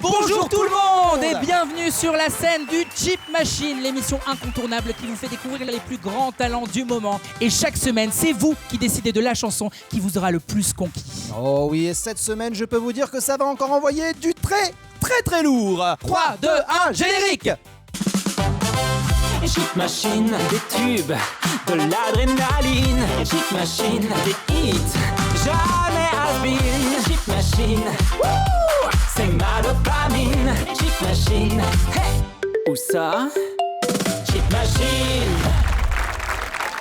Bonjour tout le monde et bienvenue sur la scène du Chip Machine, l'émission incontournable qui vous fait découvrir les plus grands talents du moment. Et chaque semaine, c'est vous qui décidez de la chanson qui vous aura le plus conquis. Oh oui, et cette semaine, je peux vous dire que ça va encore envoyer du très lourd. 3, 2, 1, générique. Chip Machine, des tubes, de l'adrénaline. Chip Machine, des hits, jamais has-been. Chip Machine, wouh, c'est ma dopamine. Chip Machine, hey, où ça? Chip Machine.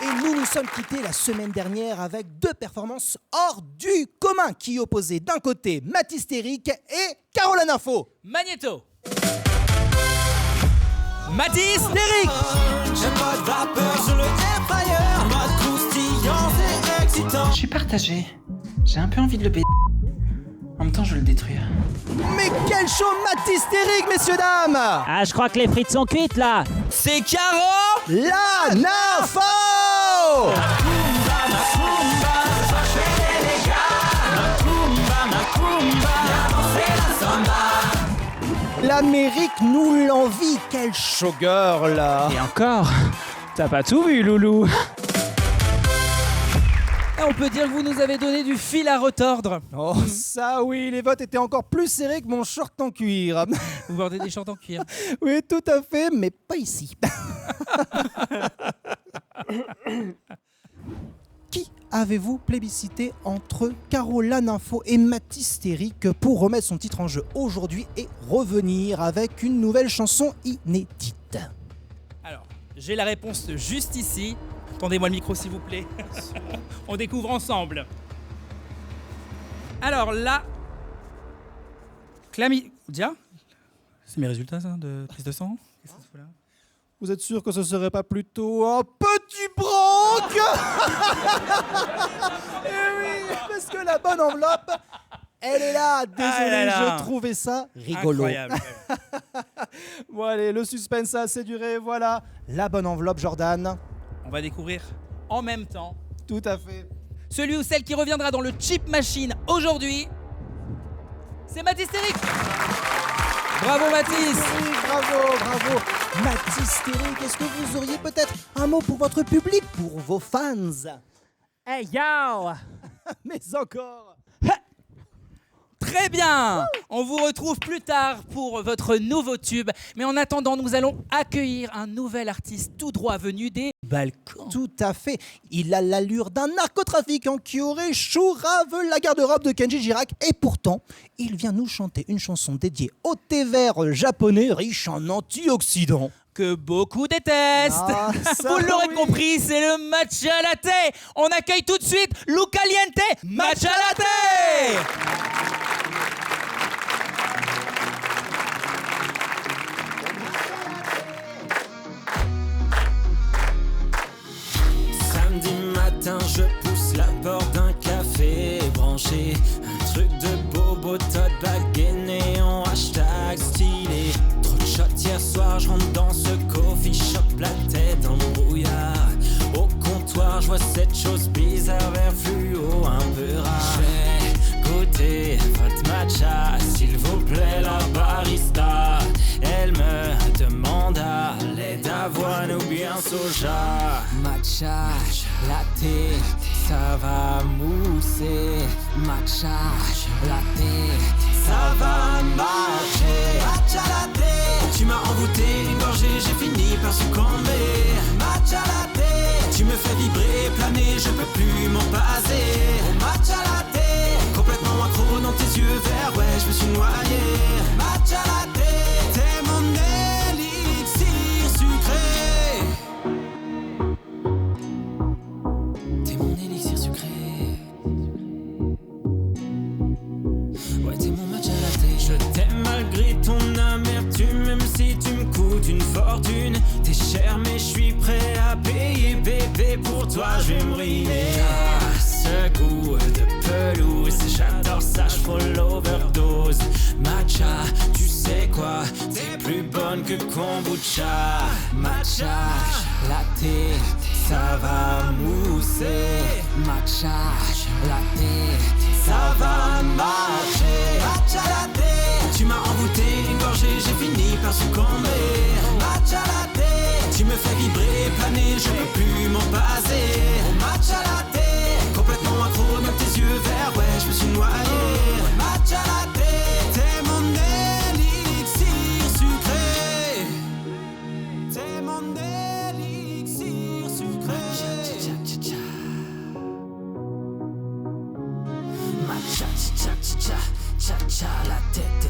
Et nous nous sommes quittés la semaine dernière avec deux performances hors du commun qui opposaient d'un côté Mathystérique et Caroline Info. Magnéto. Mathystérique. J'aime pas de vapeur sur le airfryer. Mode croustillant, c'est excitant. Je suis partagé. J'ai un peu envie de le baiser. En même temps, je veux le détruire. Mais quel show Mathystérique, messieurs dames. Ah, je crois que les frites sont cuites là. C'est Caro. La Info. L'Amérique nous l'envie, quel showgirl là. Et encore, t'as pas tout vu, Loulou. Et on peut dire que vous nous avez donné du fil à retordre. Oh ça oui, les votes étaient encore plus serrés que mon short en cuir. Vous vendez des shorts en cuir. Oui, tout à fait, mais pas ici. Qui avez-vous plébiscité entre Caroline Info et Mathystérique pour remettre son titre en jeu aujourd'hui et revenir avec une nouvelle chanson inédite? Alors, j'ai la réponse juste ici. Tendez-moi le micro s'il vous plaît. On découvre ensemble. Alors là... Clamidia. C'est mes résultats ça, de prise de sang. Qu'est-ce que ça se fout là? Vous êtes sûr que ce serait pas plutôt un petit branque? Eh oui, parce que la bonne enveloppe, elle est là. Désolé, je trouvais ça rigolo. Incroyable. Bon allez, le suspense a assez duré, voilà. La bonne enveloppe, Jordan. On va découvrir en même temps Tout à fait. celui ou celle qui reviendra dans le Chip Machine aujourd'hui. C'est Mathystérique. Bravo Mathys. Oui, bravo. Mathystérique, est-ce que vous auriez peut-être un mot pour votre public, pour vos fans? Hey yo! Mais encore. Très bien. On vous retrouve plus tard pour votre nouveau tube. Mais en attendant, nous allons accueillir un nouvel artiste tout droit venu des Balkans. Tout à fait. Il a l'allure d'un narcotrafiquant qui aurait chourave la garde-robe de Kenji Girac. Et pourtant, il vient nous chanter une chanson dédiée au thé vert japonais riche en antioxydants. Que beaucoup détestent. Ah, ça, Vous l'aurez oui. compris, c'est le matcha latte. On accueille tout de suite Lou Caliente Matcha Latte. Samedi matin, je pousse la porte d'un café branché. Un truc de bobo, tote bag gainé en hashtag stylé. Trop de shots hier soir, je rentre dans ce coffee shop, la tête en brouillard. Au comptoir, je vois cette chose bizarre, vert fluo, un peu rare. Je vais goûter votre matcha, s'il vous plaît, la barista. Elle me demande à lait d'avoine ou bien soja. Matcha, latte, ça va mousser. Matcha, latte, ça va marcher. Matcha latte, tu m'as envoûté, une gorgée, j'ai fini par succomber. Matcha latte, tu me fais vibrer, planer, je peux plus m'en passer. Matcha latte, complètement accro dans tes yeux verts, ouais, je me suis noyé. Matcha latte, t'es mon élixir sucré. T'es mon élixir sucré. Ouais, t'es mon matcha latte. Je t'aime malgré ton amertume, même si tu me coûtes une fortune. T'es cher mais je suis prêt à payer, bébé, pour toi je vais me ruiner. Ah, ce goût de pelouse, j'adore ça, je frôle l'overdose. Matcha, tu sais quoi, t'es plus bonne que kombucha. Matcha, latte, ça va mousser. Matcha, latte, ça va marcher. Matcha latte, tu m'as envoûté, par succomber. Matcha latte, tu me fais vibrer, planer, je peux plus m'en passer. Matcha latte, complètement accro, même tes yeux verts, ouais, je me suis noyé. Matcha latte, t'es mon élixir sucré. T'es mon élixir sucré. Matcha, cha, cha, cha, cha, cha, la tête,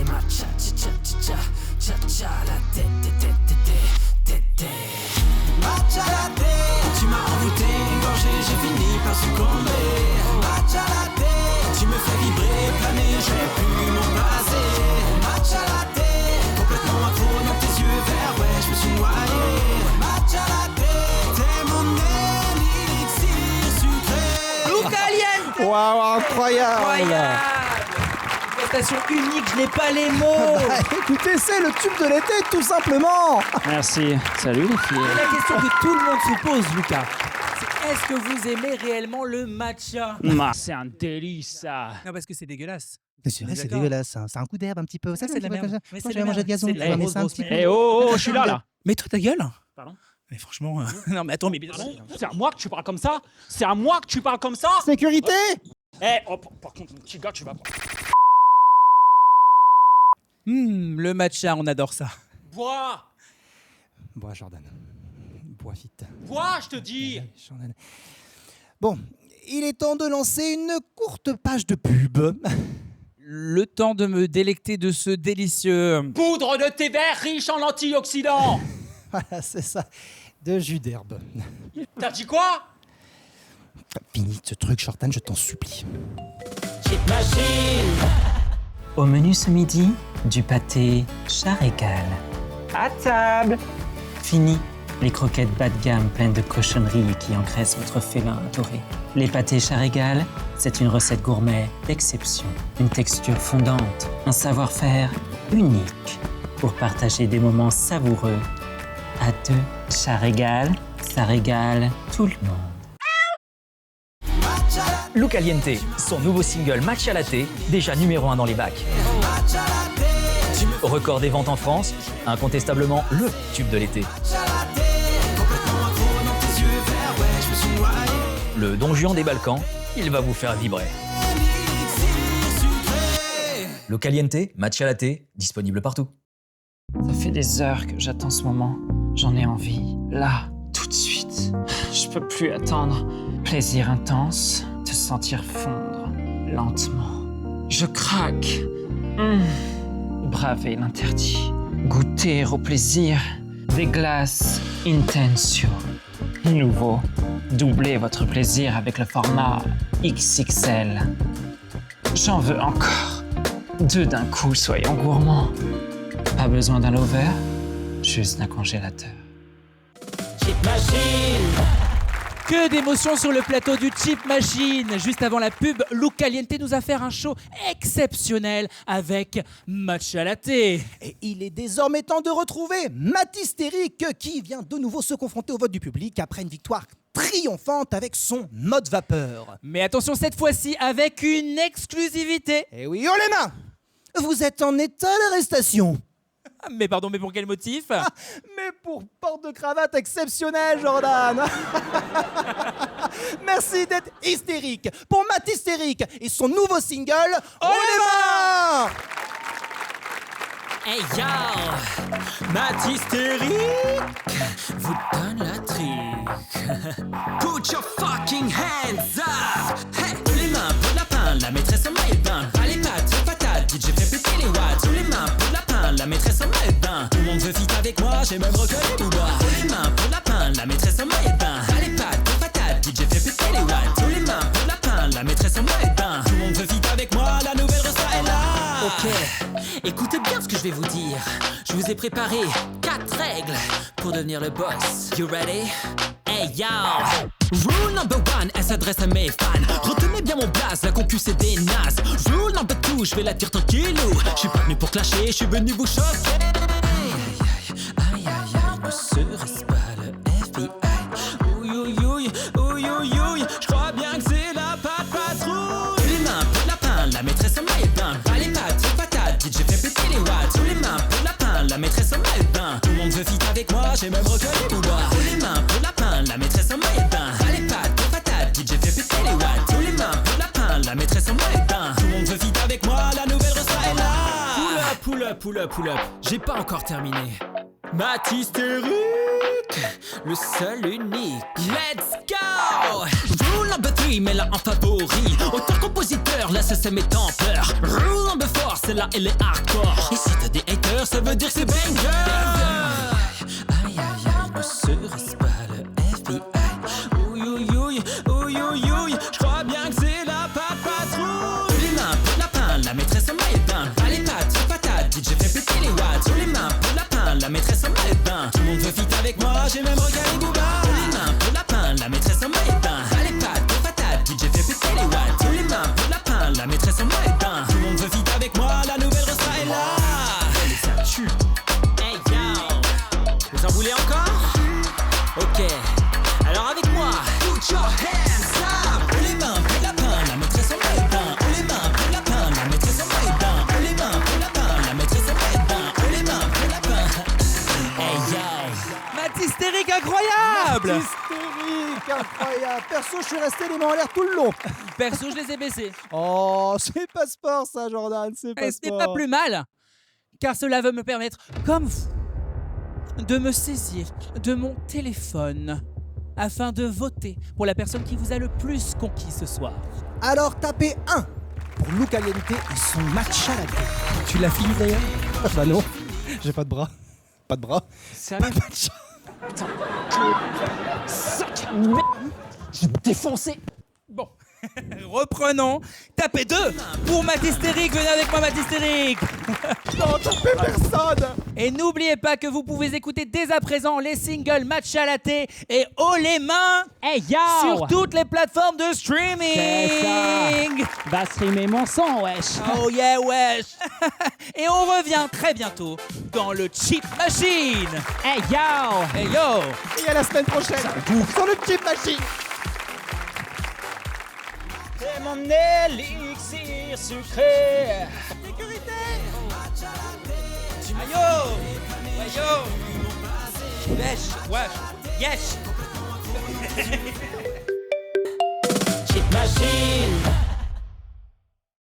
matcha, cha, cha, cha, cha, la tête, matcha latte, tu m'as envoûté, engorgé, j'ai fini par succomber. Matcha latte, tu me fais vibrer, planer, je n'ai plus m'en passer. Matcha latte, complètement accro, dans tes yeux verts, ouais, je me suis noyé. Matcha latte, t'es mon élixir sucré. Luca Aliente. Waouh, incroyable. Incroyable. Prestation unique, je n'ai pas les mots. Bah, écoutez, c'est le tube de l'été, tout simplement. Merci. Salut les filles. Et la question que tout le monde se pose, Lucas, c'est est-ce que vous aimez réellement le matcha? C'est un délice ça. Non, parce que c'est dégueulasse. C'est vrai, c'est D'accord. dégueulasse. C'est un coup d'herbe un petit peu. Ça, c'est de la merde. Mais c'est Moi, de j'ai la mangé merde. de gazon. C'est de la tu vois, mais grosse, c'est un grosse petit peu. merde. Eh oh, je suis là. Mets-toi ta gueule. Pardon. Mais franchement, non mais attends, mais Pardon. C'est à moi que tu parles comme ça. C'est à moi que tu parles comme ça. Sécurité. Eh, oh, par contre, mon petit gars, tu vas pas. le matcha, on adore ça. Bois. Bois, Jordan. Bois vite. Bois, je te dis. Jordan. Bon, il est temps de lancer une courte page de pub. Le temps de me délecter de ce délicieux... Poudre de thé vert riche en antioxydants. Voilà, c'est ça. De jus d'herbe. T'as dit quoi? Finis ce truc, Jordan, je t'en supplie. Cheap machine. Au menu ce midi, du pâté chat régal. À table! Fini les croquettes bas de gamme pleines de cochonneries qui engraissent votre félin adoré. Les pâtés chat régal, c'est une recette gourmet d'exception. Une texture fondante, un savoir-faire unique pour partager des moments savoureux. À deux, chat régal, ça régale tout le monde. Luca Aliente, son nouveau single Matcha Latte, déjà numéro 1 dans les bacs. Record des ventes en France, incontestablement le tube de l'été. Le Don Juan des Balkans, il va vous faire vibrer. Luca Aliente, Matcha Latte, disponible partout. Ça fait des heures que j'attends ce moment. J'en ai envie, là, tout de suite. Je peux plus attendre. Plaisir intense, te sentir fondre lentement. Je craque. Braver l'interdit. Goûter au plaisir des glaces Intensio. Nouveau. Doublez votre plaisir avec le format XXL. J'en veux encore. 2 d'un coup, soyons gourmands. Pas besoin d'un lover, juste d'un congélateur. Cheap machine. Que d'émotions sur le plateau du Cheap Machine. Juste avant la pub, Luca Aliente nous a fait un show exceptionnel avec Matcha Latte. Et il est désormais temps de retrouver Matt Hystérique qui vient de nouveau se confronter au vote du public après une victoire triomphante avec son mode vapeur. Mais attention cette fois-ci avec une exclusivité. Et oui, haut les mains! Vous êtes en état d'arrestation. Mais pardon, mais pour quel motif? Mais pour porte de cravate exceptionnelle, Jordan. Merci d'être hystérique pour Matt Hystérique et son nouveau single haut les mains! Hey yo, Matt Hystérique vous donne la trique. Put your fucking hands up. Hey, tous les mains pour la pain, la maîtresse en maillot de bain. Pas les pattes, les patates, DJ fait péter les watts. Tous les mains pour la pain, la maîtresse en maillot de bain. Tout le monde veut fit avec moi, j'ai même reconnu tout bas. Tous les mains pour la pain, la maîtresse en maillot de bain. Pas les pattes, les patates, DJ fait péter les watts. Tous les mains pour la pain, la maîtresse en maillot de bain. Tout le monde veut fit avec moi, la nouvelle recette est là. Ok, écoutez bien ce que je vais vous dire. Je vous ai préparé 4 règles pour devenir le boss. You ready? Hey yo! Rule number 1, elle s'adresse à mes fans. Retenez bien mon blaze, la concu c'est des nazes. Rule number 2, je vais la dire tranquillou. Je suis pas venu pour clasher, je suis venu vous choquer. Aïe aïe aïe, aïe aïe aïe, ne serait-ce pas le FBI? Ouïe ouïe ouïe, ouïe ouïe ouïe, je crois bien que c'est la patte patrouille. Tous les mains pour la pain, la maîtresse en maillot de bain. Pas les pattes, les patates, DJ fait péter les watts. pull up, j'ai pas encore terminé. Matt hystérique, le seul unique. Let's go! Rule number 3, mais là en favori. Autant compositeur, là ça met en pleurs. Rule number 4, c'est là elle est hardcore. Et si t'as des haters, ça veut dire que c'est banger. Aïe aïe aïe, ne serait-ce pas le FBI? Ouïe ouïe ouïe, ouïe ouïe ouïe, j'crois bien que c'est la patrouille. Les mains pour la pain, la maîtresse en maillot de bain. Allez pattes, sur patate, DJ fait péter les watts. Sur les mains pour la pain, la maîtresse en maillot de bain. Tout le monde veut fit avec moi, j'ai même regardé Booba. Les mains pour la pain, la maîtresse en maillot de bain. Allez pattes, sur patate, DJ fait péter les watts. Sur les mains pour la pain, la maîtresse en maillot de bain. Tout le monde veut fit avec moi, la nouvelle Rosta est là. Et ça tue. Hey yo, vous en voulez encore? Ok, alors avec moi. Put your hands up. Les mains pour la pain, la maîtresse en maillot de bain. Les mains pour la pain, la maîtresse en maillot de bain. Les mains pour la pain, la maîtresse en maillot de bain. Les mains pour la pain. Hey yo. Matt hystérique incroyable. Hystérique, incroyable. Perso, je suis resté les mains en l'air tout le long. Perso, je les ai baissés. Oh, c'est pas sport ça, Jordan, c'est pas Et ce n'est sport. pas plus mal, car cela va me permettre, comme vous, de me saisir de mon téléphone afin de voter pour la personne qui vous a le plus conquis ce soir. Alors tapez 1 pour Lou Caliente et son match à la tête. Tu l'as fini d'ailleurs? Bah non, j'ai pas de bras. Pas de bras. Sérieux? Pas de match. Je vais défoncer. Bon, reprenons. Tapez 2 pour Matt hystérique. Venez avec moi, Matt hystérique. Non, tapez personne. Et n'oubliez pas que vous pouvez écouter dès à présent les singles Match à la thé et Haut les mains Hey yo! sur toutes les plateformes de streaming. C'est ça. Va streamer mon son, wesh. Oh yeah, wesh. Et on revient très bientôt dans le Chip Machine. Hey yo! Hey yo. Et à la semaine prochaine sur le Chip Machine. C'est mon élixir sucré. Ayo. Ouais, yo. Wesh, wesh. Yes. Chip machine.